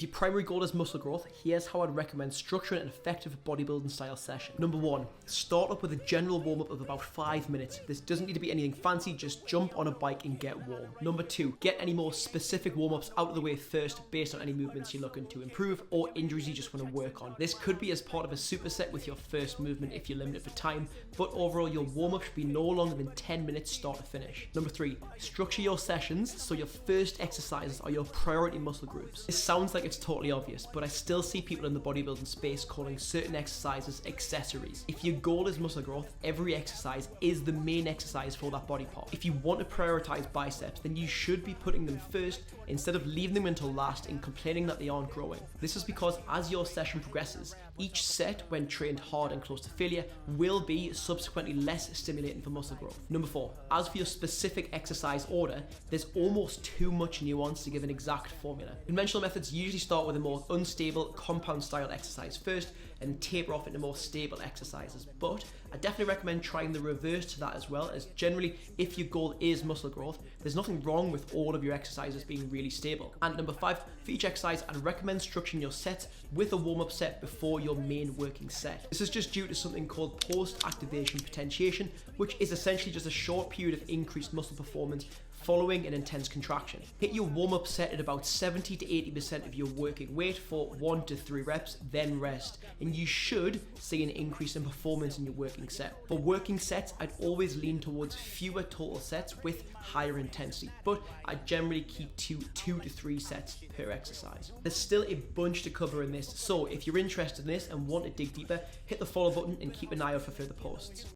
your primary goal is muscle growth, here's how I'd recommend structuring an effective bodybuilding style session. Number 1, start up with a general warm-up of about 5 minutes. This doesn't need to be anything fancy, just jump on a bike and get warm. Number 2, get any more specific warm-ups out of the way first based on any movements you're looking to improve or injuries you just want to work on. This could be as part of a superset with your first movement if you're limited for time, but overall your warm-up should be no longer than 10 minutes start to finish. Number 3, structure your sessions so your first exercises are your priority muscle groups. This sounds like it's totally obvious, but I still see people in the bodybuilding space calling certain exercises accessories. If your goal is muscle growth, every exercise is the main exercise for that body part. If you want to prioritize biceps, then you should be putting them first instead of leaving them until last and complaining that they aren't growing. This is because as your session progresses, each set, when trained hard and close to failure, will be subsequently less stimulating for muscle growth. Number 4, as for your specific exercise order, there's almost too much nuance to give an exact formula. Conventional methods usually start with a more unstable compound style exercise first and taper off into more stable exercises, but I definitely recommend trying the reverse to that as well, as generally if your goal is muscle growth, there's nothing wrong with all of your exercises being really stable. And number 5, for each exercise, I'd recommend structuring your sets with a warm-up set before your main working set. This is just due to something called post-activation potentiation, which is essentially just a short period of increased muscle performance following an intense contraction. Hit your warm-up set at about 70 to 80% of your working weight for 1 to 3 reps, then rest, and you should see an increase in performance in your working set. For working sets, I'd always lean towards fewer total sets with higher intensity, but I generally keep 2 to 3 sets per exercise. There's still a bunch to cover in this, so if you're interested in this and want to dig deeper, hit the follow button and keep an eye out for further posts.